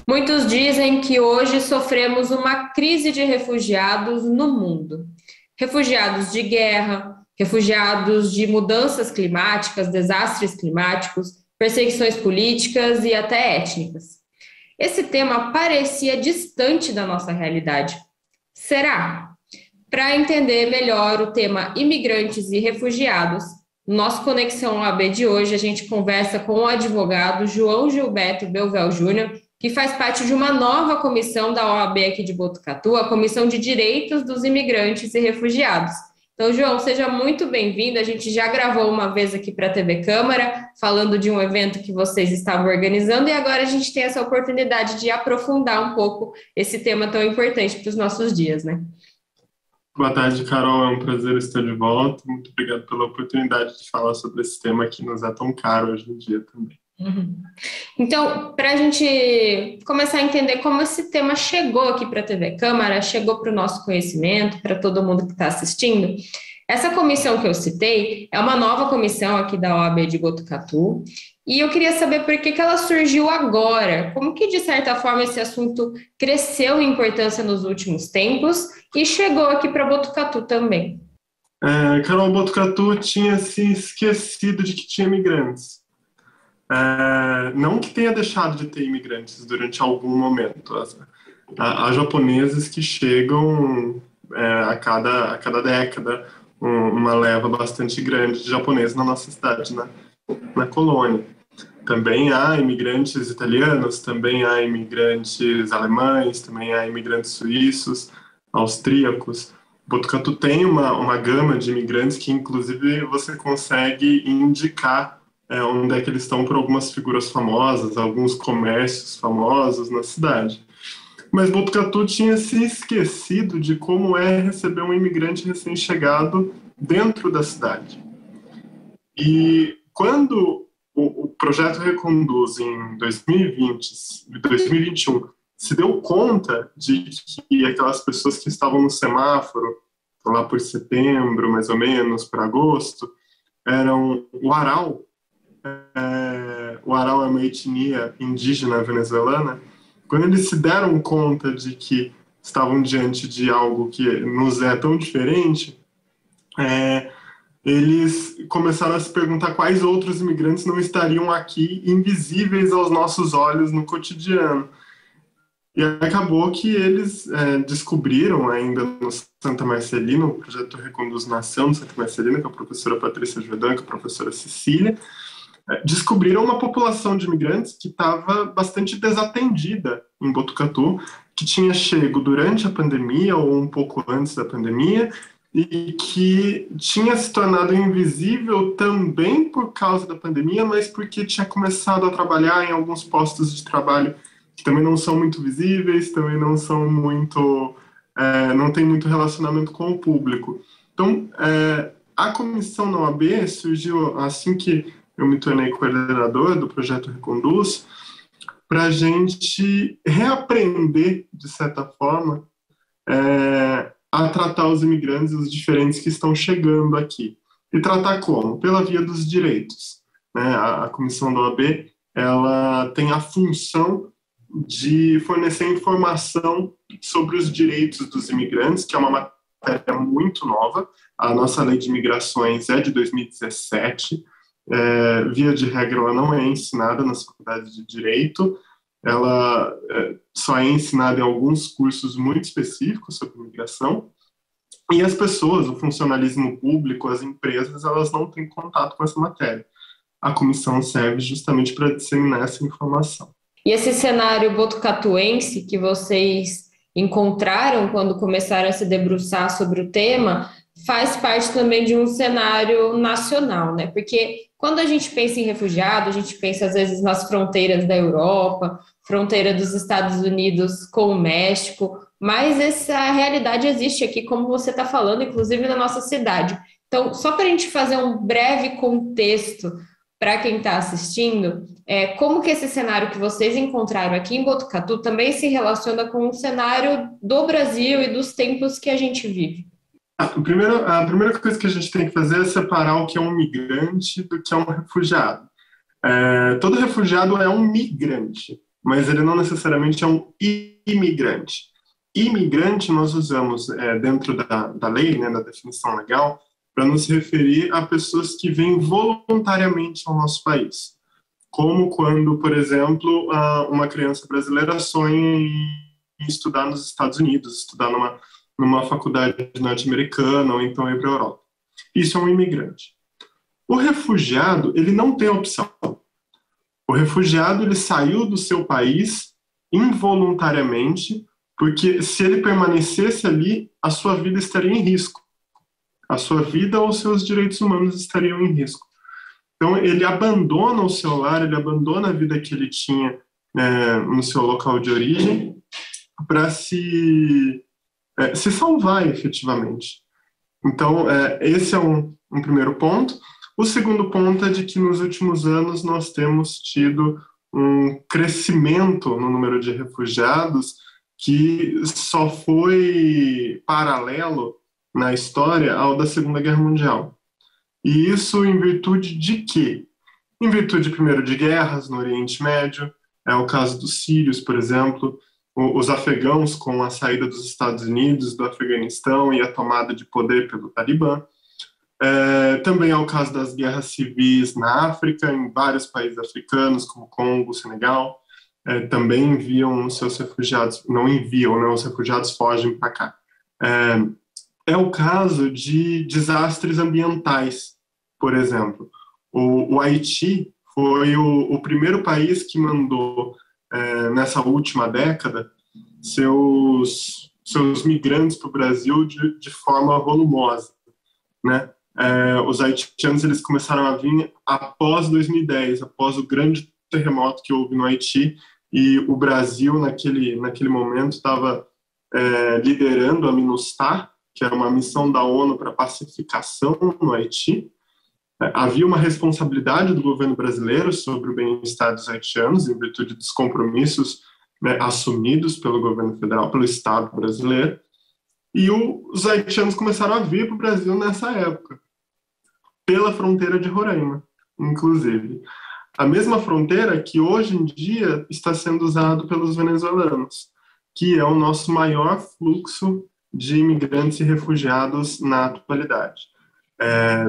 Muitos dizem que hoje sofremos uma crise de refugiados no mundo. Refugiados de guerra, refugiados de mudanças climáticas, desastres climáticos, perseguições políticas e até étnicas. Esse tema parecia distante da nossa realidade. Será? Para entender melhor o tema imigrantes e refugiados, no nosso Conexão OAB de hoje, a gente conversa com o advogado João Gilberto Belvel Júnior, que faz parte de uma nova comissão da OAB aqui de Botucatu, a Comissão de Direitos dos Imigrantes e Refugiados. Então, João, seja muito bem-vindo. A gente já gravou uma vez aqui para a TV Câmara, falando de um evento que vocês estavam organizando, e agora a gente tem essa oportunidade de aprofundar um pouco esse tema tão importante para os nossos dias, né? Boa tarde, Carol. É um prazer estar de volta. Muito obrigado pela oportunidade de falar sobre esse tema que nos é tão caro hoje em dia também. Então, para a gente começar a entender como esse tema chegou aqui para a TV Câmara, chegou para o nosso conhecimento, para todo mundo que está assistindo, essa comissão que eu citei é uma nova comissão aqui da OAB de Botucatu, e eu queria saber por que ela surgiu agora, como que, de certa forma, esse assunto cresceu em importância nos últimos tempos e chegou aqui para Botucatu também. Carol, Botucatu tinha se esquecido de que tinha imigrantes. Não que tenha deixado de ter imigrantes durante algum momento. Há japoneses que chegam a cada década, uma leva bastante grande de japoneses na nossa cidade, na colônia. Também há imigrantes italianos, também há imigrantes alemães, também há imigrantes suíços, austríacos. Botucatu tem uma gama de imigrantes que, inclusive, você consegue indicar onde é que eles estão por algumas figuras famosas, alguns comércios famosos na cidade. Mas Botucatu tinha se esquecido de como é receber um imigrante recém-chegado dentro da cidade. E quando o projeto Reconduz, em 2021, se deu conta de que aquelas pessoas que estavam no semáforo, lá por setembro, mais ou menos, para agosto, eram o Aral. O Aral é uma etnia indígena venezuelana. Quando eles se deram conta de que estavam diante de algo que nos é tão diferente, eles começaram a se perguntar quais outros imigrantes não estariam aqui invisíveis aos nossos olhos no cotidiano. E acabou que eles descobriram ainda no Santa Marcelina, o projeto Reconduz nasceu no Santa Marcelina, com a professora Patrícia Jordan, com a professora Cecília, descobriram uma população de imigrantes que estava bastante desatendida em Botucatu, que tinha chego durante a pandemia ou um pouco antes da pandemia e que tinha se tornado invisível também por causa da pandemia, mas porque tinha começado a trabalhar em alguns postos de trabalho que também não são muito visíveis, também não são muito, não tem muito relacionamento com o público. Então, a comissão na OAB surgiu assim que eu me tornei coordenador do projeto Reconduz, para a gente reaprender, de certa forma, a tratar os imigrantes, os diferentes que estão chegando aqui. E tratar como? Pela via dos direitos. Né? A comissão da OAB, ela tem a função de fornecer informação sobre os direitos dos imigrantes, que é uma matéria muito nova. A nossa lei de imigrações é de 2017, via de regra, ela não é ensinada nas faculdades de Direito, ela só é ensinada em alguns cursos muito específicos sobre imigração, e as pessoas, o funcionalismo público, as empresas, elas não têm contato com essa matéria. A comissão serve justamente para disseminar essa informação. E esse cenário botucatuense que vocês encontraram quando começaram a se debruçar sobre o tema faz parte também de um cenário nacional, né? Porque quando a gente pensa em refugiado, a gente pensa às vezes nas fronteiras da Europa, fronteira dos Estados Unidos com o México, mas essa realidade existe aqui, como você está falando, inclusive na nossa cidade. Então, só para a gente fazer um breve contexto para quem está assistindo, como que esse cenário que vocês encontraram aqui em Botucatu também se relaciona com o cenário do Brasil e dos tempos que a gente vive? A primeira coisa que a gente tem que fazer é separar o que é um migrante do que é um refugiado. Todo refugiado é um migrante. mas ele não necessariamente é um imigrante. Imigrante nós usamos dentro da lei, né, da definição legal, para nos referir a pessoas que vêm voluntariamente ao nosso país. Como quando, por exemplo, uma criança brasileira sonha em estudar nos Estados Unidos, estudar numa faculdade norte-americana ou então ir para a Europa. Isso é um imigrante. O refugiado, ele não tem opção. O refugiado, ele saiu do seu país involuntariamente, porque se ele permanecesse ali, a sua vida estaria em risco. A sua vida ou os seus direitos humanos estariam em risco. Então, ele abandona o seu lar, ele abandona a vida que ele tinha no seu local de origem para se salvar efetivamente. Então, esse é um primeiro ponto. O segundo ponto é de que nos últimos anos nós temos tido um crescimento no número de refugiados que só foi paralelo na história ao da Segunda Guerra Mundial. E isso em virtude de quê? Em virtude, primeiro, de guerras no Oriente Médio, é o caso dos sírios, por exemplo, os afegãos com a saída dos Estados Unidos, do Afeganistão e a tomada de poder pelo Talibã. Também é o caso das guerras civis na África, em vários países africanos, como Congo, Senegal. Também enviam seus refugiados, não enviam, né, os refugiados fogem para cá. É o caso de desastres ambientais, por exemplo. O Haiti foi o primeiro país que mandou, nessa última década, seus migrantes para o Brasil de forma volumosa, né? Os haitianos eles começaram a vir após 2010, após o grande terremoto que houve no Haiti, e o Brasil, naquele momento, estava liderando a MINUSTAH, que era uma missão da ONU para pacificação no Haiti. Havia uma responsabilidade do governo brasileiro sobre o bem-estar dos haitianos, em virtude dos compromissos, né, assumidos pelo governo federal, pelo Estado brasileiro, e os haitianos começaram a vir para o Brasil nessa época, pela fronteira de Roraima, inclusive. A mesma fronteira que hoje em dia está sendo usada pelos venezuelanos, que é o nosso maior fluxo de imigrantes e refugiados na atualidade.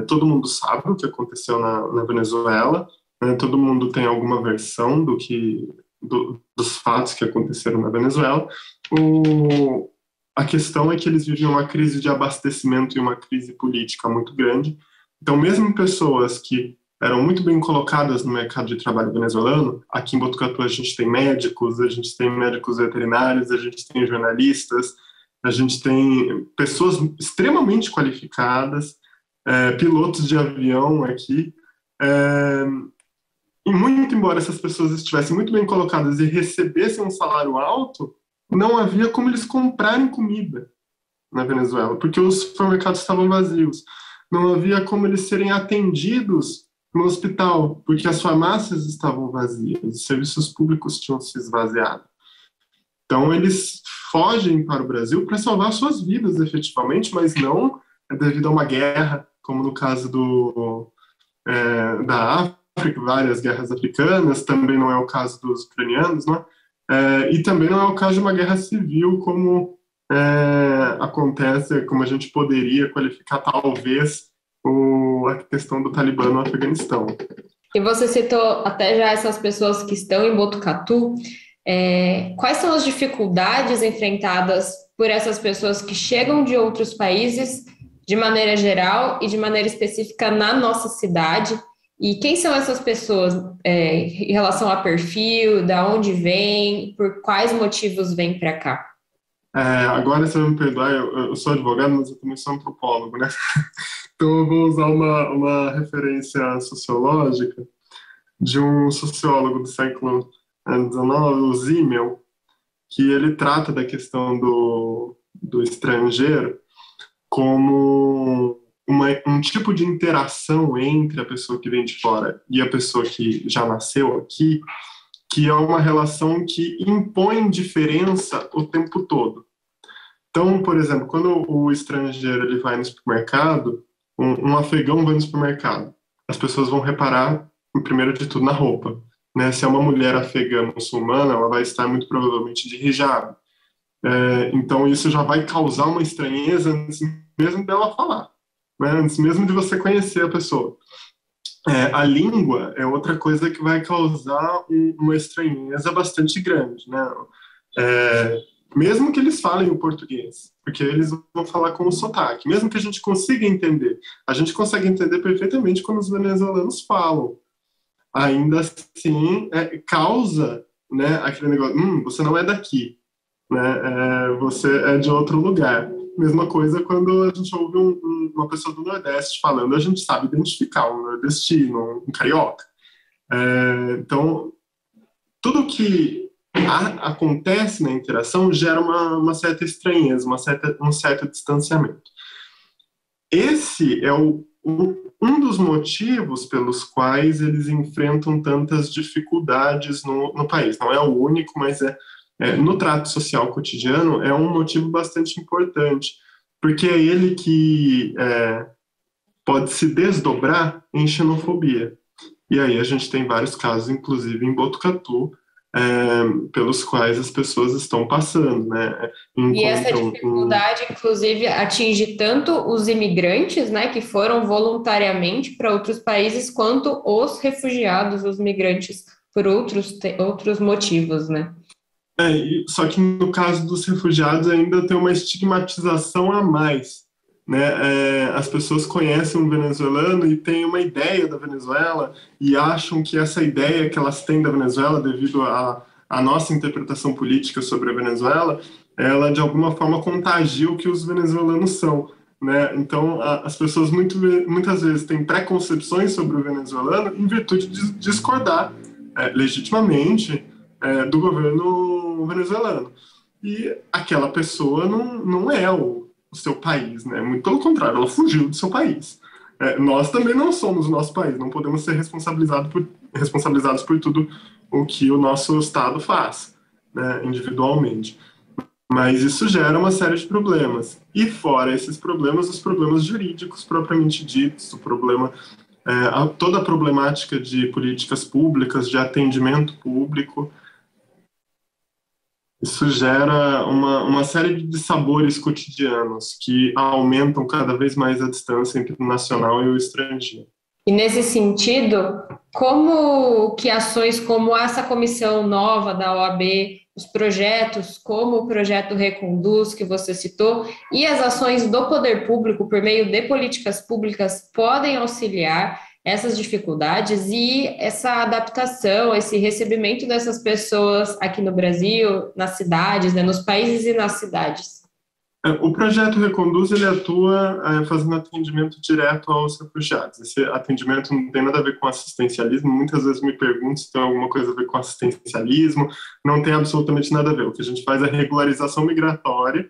Todo mundo sabe o que aconteceu na Venezuela, né? Todo mundo tem alguma versão dos fatos que aconteceram na Venezuela. A questão é que eles vivem uma crise de abastecimento e uma crise política muito grande. Então, mesmo pessoas que eram muito bem colocadas no mercado de trabalho venezuelano, aqui em Botucatu a gente tem médicos veterinários, a gente tem jornalistas, a gente tem pessoas extremamente qualificadas, pilotos de avião aqui, e muito embora essas pessoas estivessem muito bem colocadas e recebessem um salário alto, não havia como eles comprarem comida na Venezuela, porque os supermercados estavam vazios. Não havia como eles serem atendidos no hospital, porque as farmácias estavam vazias, os serviços públicos tinham se esvaziado. Então, eles fogem para o Brasil para salvar suas vidas, efetivamente, mas não devido a uma guerra, como no caso da África, várias guerras africanas, também não é o caso dos ucranianos, né? E também não é o caso de uma guerra civil, como acontece, como a gente poderia qualificar, talvez, a questão do Talibã no Afeganistão. E você citou até já essas pessoas que estão em Botucatu. Quais são as dificuldades enfrentadas por essas pessoas que chegam de outros países, de maneira geral e de maneira específica na nossa cidade? E quem são essas pessoas em relação a perfil, da onde vêm, por quais motivos vêm para cá? Agora você vai me perdoar, eu sou advogado, mas eu também sou antropólogo, né? Então eu vou usar uma referência sociológica de um sociólogo do século XIX, o Zimmel, que ele trata da questão do estrangeiro como um tipo de interação entre a pessoa que vem de fora e a pessoa que já nasceu aqui, que é uma relação que impõe diferença o tempo todo. Então, por exemplo, quando o estrangeiro ele vai no supermercado, um afegão vai no supermercado, as pessoas vão reparar, primeiro de tudo, na roupa. né? Se é uma mulher afegã muçulmana, ela vai estar muito provavelmente de hijab. Então, isso já vai causar uma estranheza antes mesmo dela falar, né? Antes mesmo de você conhecer a pessoa. A língua é outra coisa que vai causar uma estranheza bastante grande, né? Mesmo que eles falem o português, porque eles vão falar com o sotaque, mesmo que a gente consiga entender, a gente consegue entender perfeitamente quando os venezuelanos falam. Ainda assim, causa, né, aquele negócio, você não é daqui, né? Você é de outro lugar. Mesma coisa quando a gente ouve uma pessoa do Nordeste falando, a gente sabe identificar um nordestino, um carioca. Então, tudo que acontece na interação gera uma certa estranheza, um certo distanciamento. Esse é um dos motivos pelos quais eles enfrentam tantas dificuldades no país. Não é o único, mas no trato social cotidiano é um motivo bastante importante, porque é ele que pode se desdobrar em xenofobia. E aí a gente tem vários casos, inclusive em Botucatu, pelos quais as pessoas estão passando, né? E essa dificuldade, inclusive, atinge tanto os imigrantes, né, que foram voluntariamente para outros países, quanto os refugiados, os migrantes, por outros motivos, né? Só que no caso dos refugiados ainda tem uma estigmatização a mais, né? As pessoas conhecem um venezuelano e têm uma ideia da Venezuela e acham que essa ideia que elas têm da Venezuela, devido à nossa interpretação política sobre a Venezuela, ela de alguma forma contagia o que os venezuelanos são, né? Então, as pessoas muitas vezes têm preconcepções sobre o venezuelano em virtude de discordar legitimamente do governo venezuelano. E aquela pessoa não é o seu país, né? Muito pelo contrário, ela fugiu do seu país. Nós também não somos o nosso país, não podemos ser responsabilizados por tudo o que o nosso Estado faz, né, individualmente. Mas isso gera uma série de problemas. E fora esses problemas, os problemas jurídicos propriamente ditos, toda a problemática de políticas públicas, de atendimento público. Isso gera uma série de dissabores cotidianos que aumentam cada vez mais a distância entre o nacional e o estrangeiro. E nesse sentido, como que ações como essa comissão nova da OAB, os projetos como o projeto Reconduz, que você citou, e as ações do poder público por meio de políticas públicas podem auxiliar essas dificuldades e essa adaptação, esse recebimento dessas pessoas aqui no Brasil, nas cidades, né, nos países e nas cidades? O projeto Reconduz, ele atua fazendo atendimento direto aos refugiados. Esse atendimento não tem nada a ver com assistencialismo. Muitas vezes me perguntam se tem alguma coisa a ver com assistencialismo. Não tem absolutamente nada a ver. O que a gente faz é regularização migratória,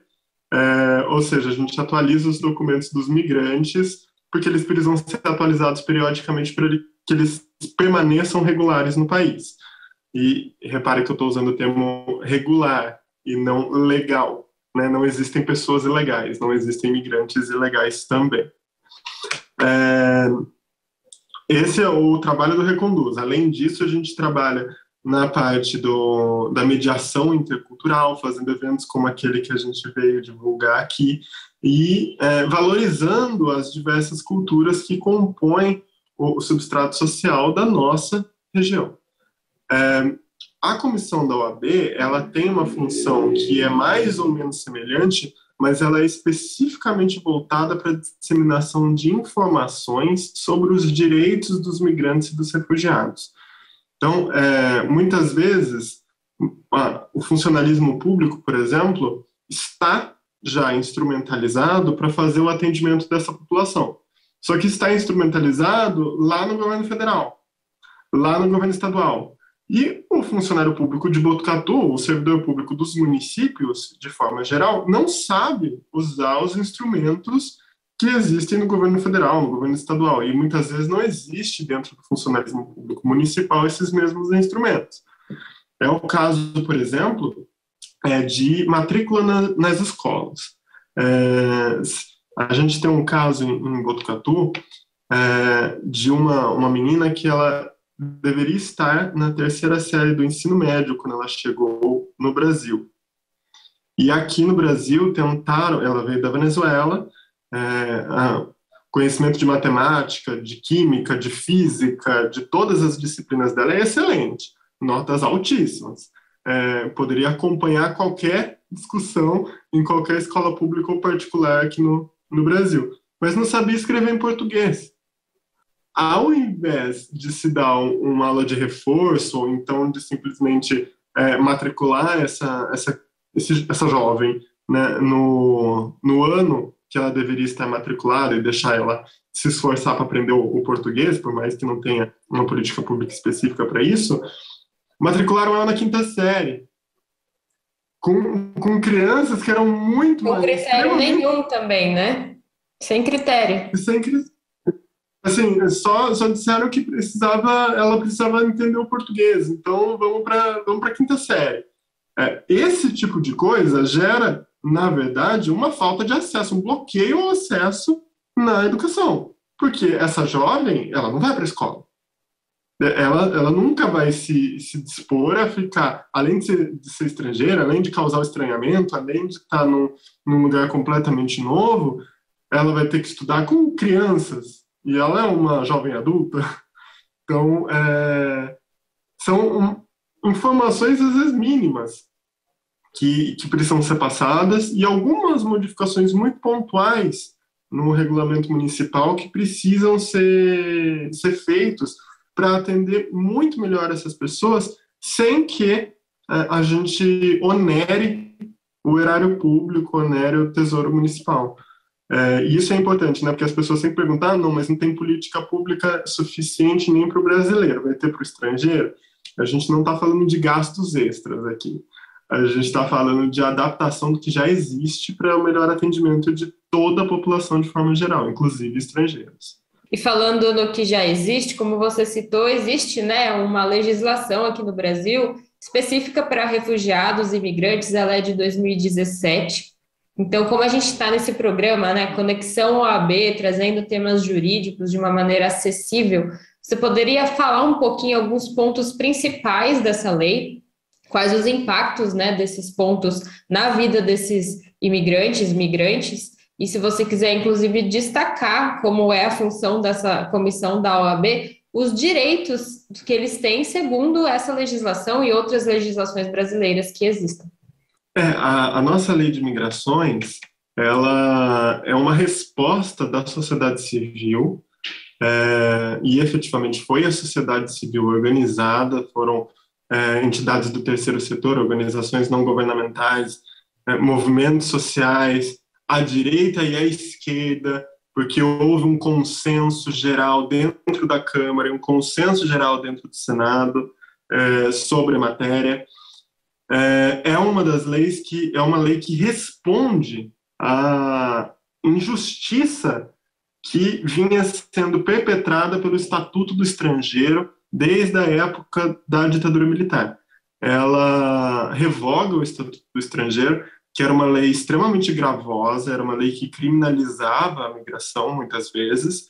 ou seja, a gente atualiza os documentos dos migrantes, porque eles precisam ser atualizados periodicamente para que eles permaneçam regulares no país. E repare que eu estou usando o termo regular e não legal, né? Não existem pessoas ilegais, não existem imigrantes ilegais também. Esse é o trabalho do Reconduz. Além disso, a gente trabalha na parte da mediação intercultural, fazendo eventos como aquele que a gente veio divulgar aqui, e valorizando as diversas culturas que compõem o substrato social da nossa região. A comissão da OAB, ela tem uma função que é mais ou menos semelhante, mas ela é especificamente voltada para a disseminação de informações sobre os direitos dos migrantes e dos refugiados. Então, muitas vezes, o funcionalismo público, por exemplo, está já instrumentalizado para fazer o atendimento dessa população. Só que está instrumentalizado lá no governo federal, lá no governo estadual. E o funcionário público de Botucatu, o servidor público dos municípios, de forma geral, não sabe usar os instrumentos que existem no governo federal, no governo estadual. E muitas vezes não existe dentro do funcionalismo público municipal esses mesmos instrumentos. É o caso, por exemplo, de matrícula nas escolas. A gente tem um caso em Botucatu de uma menina que ela deveria estar na terceira série do ensino médio quando ela chegou no Brasil. E aqui no Brasil tentaram, ela veio da Venezuela, conhecimento de matemática, de química, de física, de todas as disciplinas dela é excelente, notas altíssimas. Poderia acompanhar qualquer discussão em qualquer escola pública ou particular aqui no Brasil, mas não sabia escrever em português. Ao invés de se dar uma aula de reforço, ou então de simplesmente matricular essa jovem, né, no ano que ela deveria estar matriculada e deixar ela se esforçar para aprender o português, por mais que não tenha uma política pública específica para isso, matricularam ela na quinta série, com crianças que eram muito mais... Com critério nenhum também, né? Sem critério. Assim, só disseram que ela precisava entender o português, então vamos para a quinta série. Esse tipo de coisa gera, na verdade, uma falta de acesso, um bloqueio ao acesso na educação, porque essa jovem, ela não vai para a escola. Ela nunca vai se dispor a ficar, além de ser estrangeira, além de causar o estranhamento, além de estar num lugar completamente novo, ela vai ter que estudar com crianças, e ela é uma jovem adulta. Então, são informações, às vezes, mínimas que precisam ser passadas, e algumas modificações muito pontuais no regulamento municipal que precisam ser feitos para atender muito melhor essas pessoas, sem que a gente onere o erário público, onere o tesouro municipal. E isso é importante, né? Porque as pessoas sempre perguntam, não, mas não tem política pública suficiente nem para o brasileiro, vai ter para o estrangeiro? A gente não está falando de gastos extras aqui. A gente está falando de adaptação do que já existe para o melhor atendimento de toda a população de forma geral, inclusive estrangeiros. E falando no que já existe, como você citou, existe, né, uma legislação aqui no Brasil específica para refugiados e imigrantes, ela é de 2017. Então, como a gente está nesse programa, né, Conexão OAB, trazendo temas jurídicos de uma maneira acessível, você poderia falar um pouquinho alguns pontos principais dessa lei, quais os impactos, né, desses pontos na vida desses migrantes, e se você quiser, inclusive, destacar como é a função dessa comissão da OAB, os direitos que eles têm segundo essa legislação e outras legislações brasileiras que existem. A nossa lei de migrações, ela é uma resposta da sociedade civil, e efetivamente foi a sociedade civil organizada, foram entidades do terceiro setor, organizações não governamentais, movimentos sociais, à direita e à esquerda, porque houve um consenso geral dentro da Câmara e um consenso geral dentro do Senado sobre a matéria. É uma das leis que é uma lei que responde à injustiça que vinha sendo perpetrada pelo Estatuto do Estrangeiro desde a época da ditadura militar. Ela revoga o Estatuto do Estrangeiro, que era uma lei extremamente gravosa, era uma lei que criminalizava a migração, muitas vezes,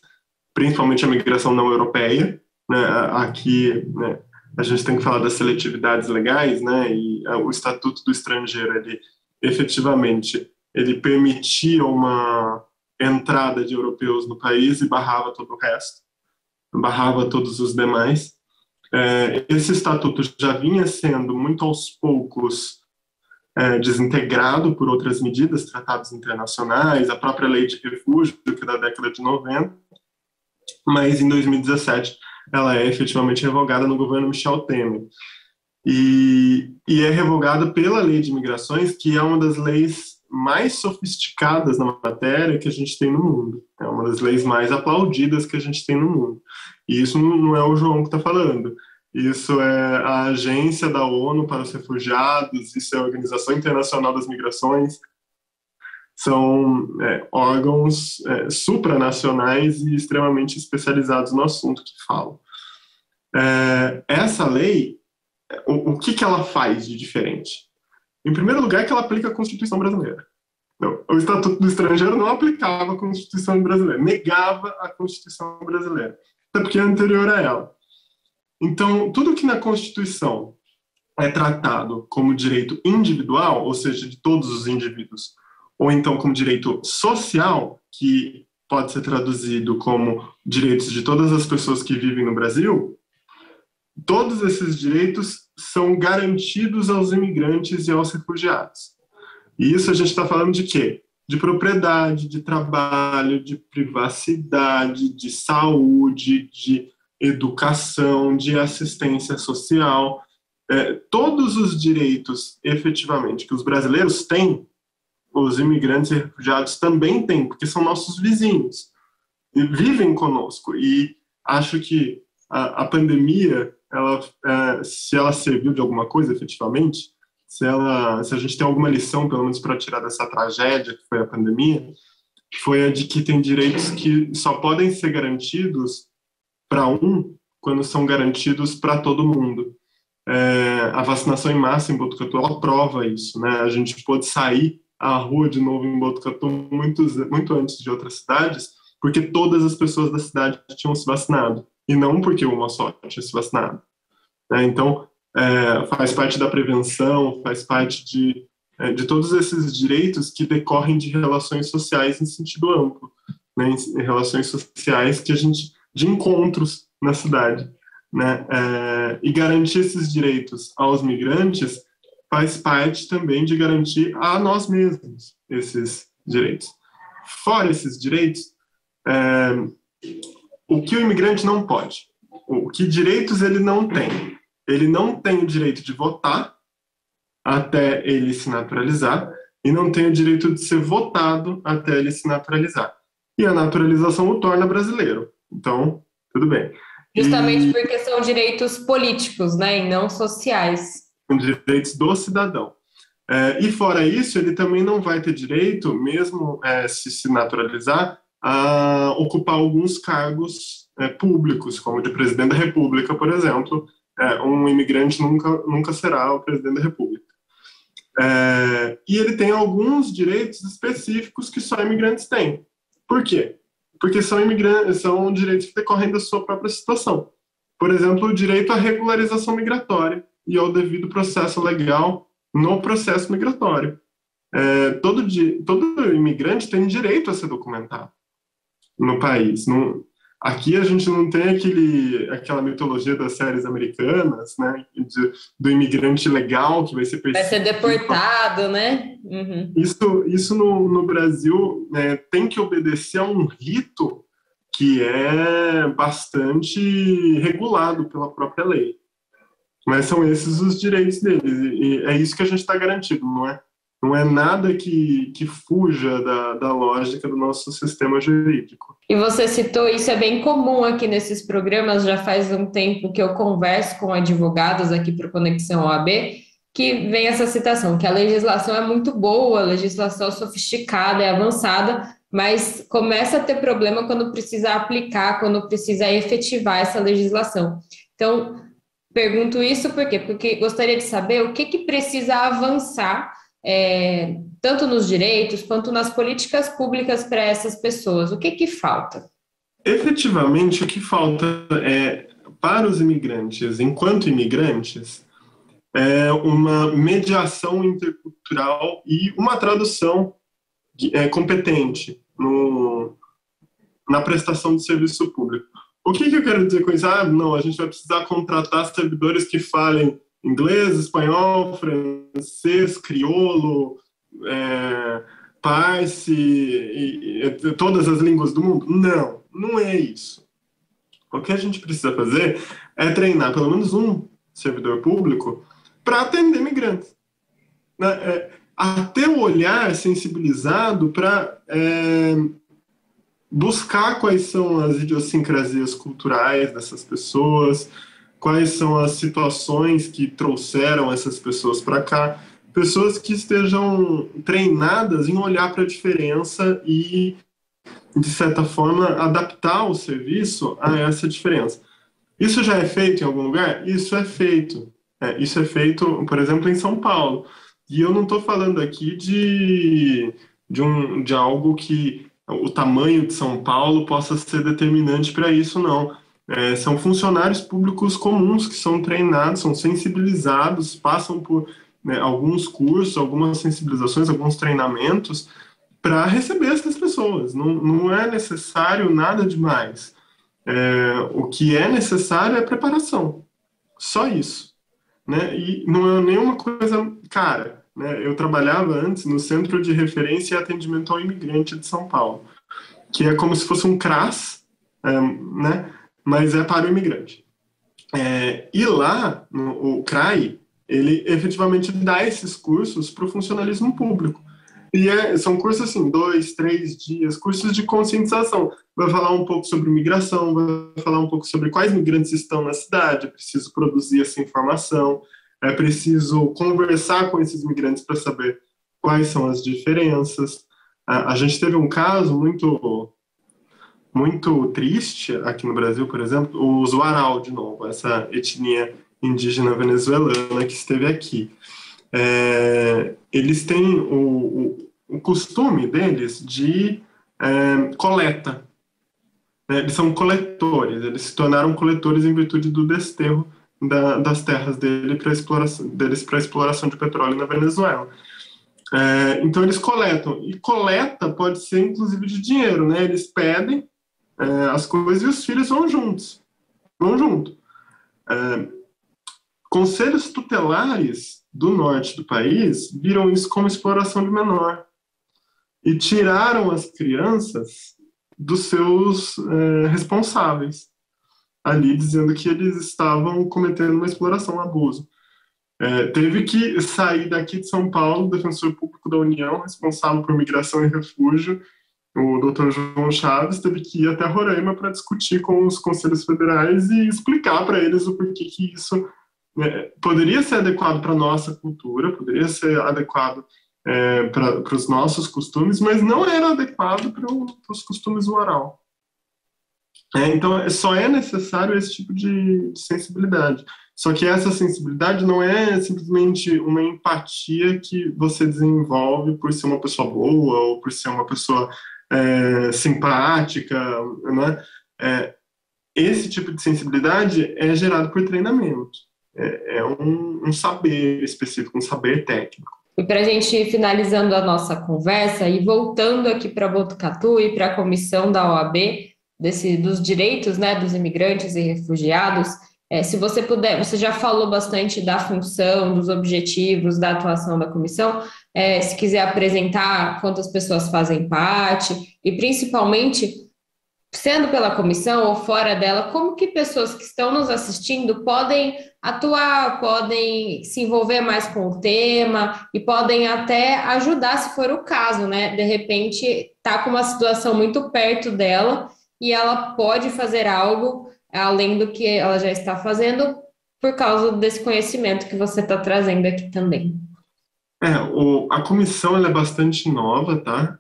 principalmente a migração não europeia, né? Aqui, né, a gente tem que falar das seletividades legais, né? E o Estatuto do Estrangeiro, ele efetivamente, ele permitia uma entrada de europeus no país e barrava todo o resto, barrava todos os demais. Esse estatuto já vinha sendo, muito aos poucos, desintegrado por outras medidas, tratados internacionais, a própria lei de refúgio, que é da década de 90, mas em 2017 ela é efetivamente revogada no governo Michel Temer. E é revogada pela lei de migrações, que é uma das leis mais sofisticadas na matéria que a gente tem no mundo. É uma das leis mais aplaudidas que a gente tem no mundo. E isso não é o João que está falando. Isso é a Agência da ONU para os Refugiados, isso é a Organização Internacional das Migrações. São órgãos supranacionais e extremamente especializados no assunto que falam. Essa lei, o que ela faz de diferente? Em primeiro lugar, que ela aplica a Constituição brasileira. Não, o Estatuto do Estrangeiro não aplicava a Constituição brasileira, negava a Constituição brasileira, até porque é anterior a ela. Então, tudo que na Constituição é tratado como direito individual, ou seja, de todos os indivíduos, ou então como direito social, que pode ser traduzido como direitos de todas as pessoas que vivem no Brasil, todos esses direitos são garantidos aos imigrantes e aos refugiados. E isso a gente está falando de quê? De propriedade, de trabalho, de privacidade, de saúde, de educação, de assistência social. Todos os direitos, efetivamente, que os brasileiros têm, os imigrantes e refugiados também têm, porque são nossos vizinhos e vivem conosco. E acho que a pandemia, se ela serviu de alguma coisa, efetivamente, se a gente tem alguma lição, pelo menos para tirar dessa tragédia que foi a pandemia, foi a de que tem direitos que só podem ser garantidos para quando são garantidos para todo mundo. A vacinação em massa em Botucatu, ela prova isso, né? A gente pôde sair à rua de novo em Botucatu muito antes de outras cidades, porque todas as pessoas da cidade tinham se vacinado, e não porque uma só tinha se vacinado. Então, faz parte da prevenção, faz parte de todos esses direitos que decorrem de relações sociais em sentido amplo, né? Em relações sociais de encontros na cidade, né? E garantir esses direitos aos migrantes faz parte também de garantir a nós mesmos esses direitos. Fora esses direitos, o que o imigrante não pode? Que direitos ele não tem? Ele não tem o direito de votar até ele se naturalizar e não tem o direito de ser votado até ele se naturalizar. E a naturalização o torna brasileiro. Então, tudo bem. Justamente porque são direitos políticos, né, e não sociais. São direitos do cidadão. E fora isso, ele também não vai ter direito, mesmo se naturalizar, a ocupar alguns cargos públicos, como de presidente da República, por exemplo. Um imigrante nunca será o presidente da República. E ele tem alguns direitos específicos que só imigrantes têm. Por quê? Porque são direitos que decorrem da sua própria situação. Por exemplo, o direito à regularização migratória e ao devido processo legal no processo migratório. Todo imigrante tem direito a ser documentado no país. Aqui a gente não tem aquela mitologia das séries americanas, né, do imigrante legal que vai ser perseguido. Vai ser deportado, né? Uhum. Isso no Brasil tem que obedecer a um rito que é bastante regulado pela própria lei. Mas são esses os direitos deles, e é isso que a gente está garantido, não é nada que fuja da lógica do nosso sistema jurídico. E você citou, isso é bem comum aqui nesses programas, já faz um tempo que eu converso com advogados aqui para o Conexão OAB, que vem essa citação, que a legislação é muito boa, a legislação é sofisticada, é avançada, mas começa a ter problema quando precisa aplicar, quando precisa efetivar essa legislação. Então, pergunto isso por quê? Porque gostaria de saber o que precisa avançar, tanto nos direitos quanto nas políticas públicas para essas pessoas. O que falta? Efetivamente, o que falta para os imigrantes, enquanto imigrantes, é uma mediação intercultural e uma tradução competente na prestação de serviço público. O que eu quero dizer com isso? Não, a gente vai precisar contratar servidores que falem inglês, espanhol, francês, crioulo, parsi, e todas as línguas do mundo? Não é isso. O que a gente precisa fazer é treinar pelo menos um servidor público para atender migrantes. Ter o olhar sensibilizado para buscar quais são as idiosincrasias culturais dessas pessoas, quais são as situações que trouxeram essas pessoas para cá, pessoas que estejam treinadas em olhar para a diferença e, de certa forma, adaptar o serviço a essa diferença. Isso já é feito em algum lugar? Isso é feito. Isso é feito, por exemplo, em São Paulo. E eu não estou falando aqui de algo que o tamanho de São Paulo possa ser determinante para isso, não. são funcionários públicos comuns que são treinados, são sensibilizados, passam por, né, alguns cursos, algumas sensibilizações, alguns treinamentos para receber essas pessoas. Não é necessário nada demais. O que é necessário é preparação. Só isso. Né? E não é nenhuma coisa cara. Né? Eu trabalhava antes no Centro de Referência e Atendimento ao Imigrante de São Paulo, que é como se fosse um CRAS, né? Mas é para o imigrante. E lá, o CRAI, ele efetivamente dá esses cursos para o funcionalismo público. E são cursos assim, 2, 3 dias, cursos de conscientização. Vai falar um pouco sobre migração, vai falar um pouco sobre quais migrantes estão na cidade, é preciso produzir essa informação, é preciso conversar com esses migrantes para saber quais são as diferenças. A gente teve um caso muito triste aqui no Brasil, por exemplo, os Warao, de novo, essa etnia indígena venezuelana que esteve aqui. Eles têm o costume deles de coleta. Eles são coletores, eles se tornaram coletores em virtude do desterro das terras deles para exploração de petróleo na Venezuela. Então eles coletam, e coleta pode ser inclusive de dinheiro, né? Eles pedem as coisas e os filhos vão juntos, vão junto. Conselhos tutelares do norte do país viram isso como exploração de menor e tiraram as crianças dos seus responsáveis, ali dizendo que eles estavam cometendo uma exploração, um abuso. Teve que sair daqui de São Paulo, o defensor público da União, responsável por migração e refúgio, o Dr. João Chaves, teve que ir até Roraima para discutir com os conselhos federais e explicar para eles o porquê que isso poderia ser adequado para a nossa cultura, poderia ser adequado para os nossos costumes, mas não era adequado para os costumes do Warao. Então, só é necessário esse tipo de sensibilidade. Só que essa sensibilidade não é simplesmente uma empatia que você desenvolve por ser uma pessoa boa ou por ser uma pessoa simpática, né? Esse tipo de sensibilidade é gerado por treinamento. É um saber específico, um saber técnico. E para a gente ir finalizando a nossa conversa e voltando aqui para Botucatu e para a comissão da OAB, dos direitos, né, dos imigrantes e refugiados, se você puder, você já falou bastante da função, dos objetivos, da atuação da comissão, se quiser apresentar quantas pessoas fazem parte e principalmente, sendo pela comissão ou fora dela, como que pessoas que estão nos assistindo podem atuar, podem se envolver mais com o tema e podem até ajudar, se for o caso, né? De repente, está com uma situação muito perto dela e ela pode fazer algo além do que ela já está fazendo por causa desse conhecimento que você está trazendo aqui também. A comissão ela é bastante nova, tá?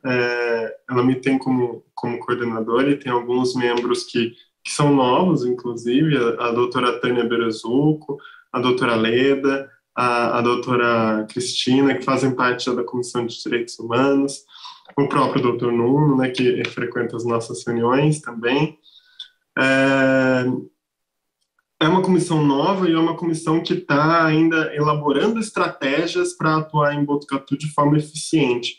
Ela me tem como coordenadora e tem alguns membros que são novos, inclusive, a doutora Tânia Berezuco, a doutora Leda, a doutora Cristina, que fazem parte da Comissão de Direitos Humanos, o próprio doutor Nuno, né, que frequenta as nossas reuniões também. É uma comissão nova e é uma comissão que está ainda elaborando estratégias para atuar em Botucatu de forma eficiente,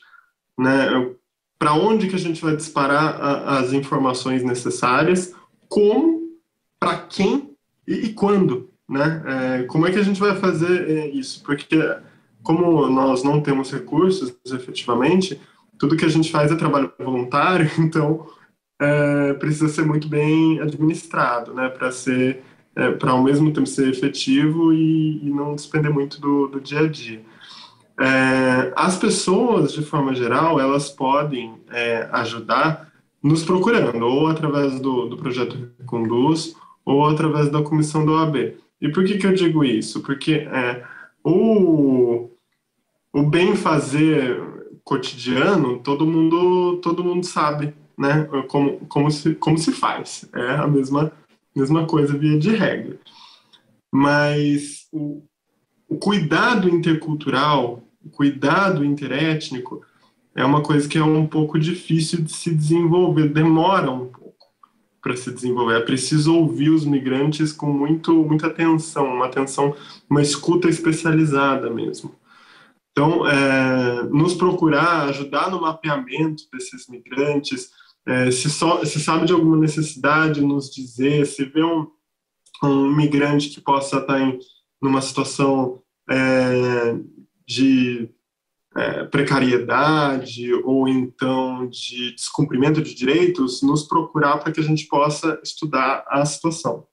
né? Para onde que a gente vai disparar as informações necessárias, como, para quem e quando, né? Como é que a gente vai fazer isso? Porque como nós não temos recursos, efetivamente, tudo que a gente faz é trabalho voluntário, então precisa ser muito bem administrado, né? Para ao mesmo tempo ser efetivo e não despender muito do dia a dia. As pessoas, de forma geral, elas podem ajudar nos procurando, ou através do projeto Reconduz, ou através da comissão da OAB. E por que eu digo isso? Porque o bem-fazer cotidiano, todo mundo sabe, né? Como se faz. É a mesma coisa via de regra. Mas o cuidado intercultural, o cuidado interétnico, é uma coisa que é um pouco difícil de se desenvolver, demora um pouco. para se desenvolver. É preciso ouvir os migrantes com muita atenção, uma escuta especializada mesmo. Então, nos procurar, ajudar no mapeamento desses migrantes, se sabe de alguma necessidade, nos dizer, se vê um migrante que possa estar numa situação de precariedade ou então de descumprimento de direitos, nos procurar para que a gente possa estudar a situação.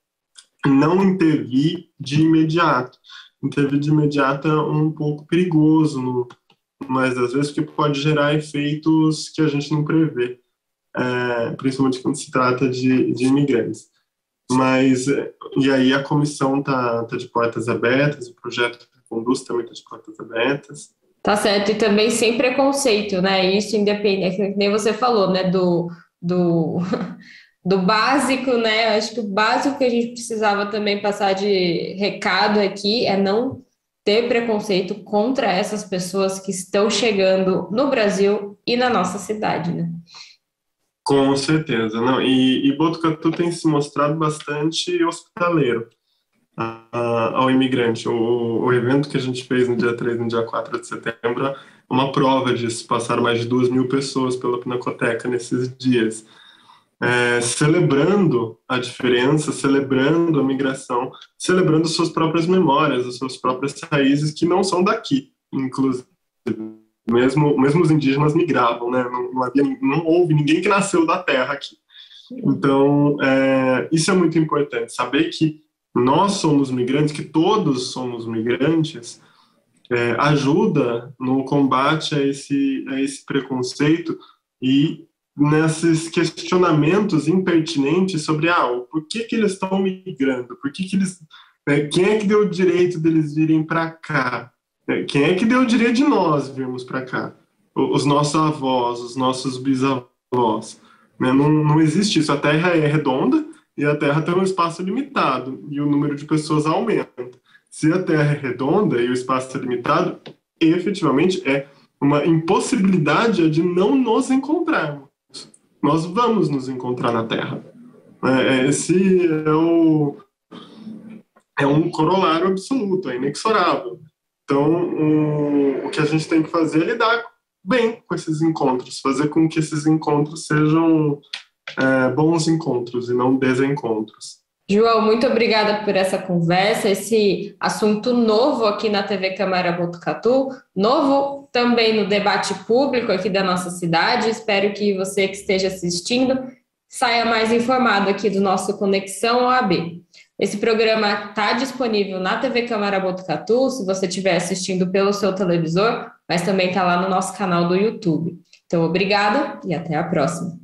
Não intervir de imediato. Intervir de imediato é um pouco perigoso, mas às vezes porque pode gerar efeitos que a gente não prevê, principalmente quando se trata de imigrantes. Mas, e aí a comissão tá de portas abertas, o projeto que conduz também está de portas abertas. Tá certo, e também sem preconceito, né? Isso independente, que nem você falou, né? Do básico, né? Acho que o básico que a gente precisava também passar de recado aqui é não ter preconceito contra essas pessoas que estão chegando no Brasil e na nossa cidade, né? Com certeza, não. E Botucatu tem se mostrado bastante hospitaleiro ao imigrante. O evento que a gente fez no dia 3 e no dia 4 de setembro é uma prova disso. Passaram mais de 2.000 pessoas pela Pinacoteca nesses dias, celebrando a diferença, celebrando a migração, celebrando suas próprias memórias, as suas próprias raízes, que não são daqui, inclusive. Mesmo os indígenas migravam, né? Não houve ninguém que nasceu da terra aqui. Então, isso é muito importante, saber que nós somos migrantes, que todos somos migrantes, ajuda no combate a esse preconceito e nesses questionamentos impertinentes sobre por que eles estão migrando, quem é que deu o direito deles virem para cá, quem é que deu o direito de nós virmos para cá, os nossos avós, os nossos bisavós, né? Não existe isso, a Terra é redonda e a Terra tem um espaço limitado e o número de pessoas aumenta. Se a Terra é redonda e o espaço é limitado, efetivamente é uma impossibilidade de não nos encontrarmos. Nós vamos nos encontrar na Terra. Esse é um corolário absoluto, é inexorável. Então, o que a gente tem que fazer é lidar bem com esses encontros, fazer com que esses encontros sejam bons encontros e não desencontros. João, muito obrigada por essa conversa, esse assunto novo aqui na TV Câmara Botucatu, novo também no debate público aqui da nossa cidade. Espero que você que esteja assistindo saia mais informado aqui do nosso Conexão OAB. Esse programa está disponível na TV Câmara Botucatu, se você estiver assistindo pelo seu televisor, mas também está lá no nosso canal do YouTube. Então, obrigada e até a próxima.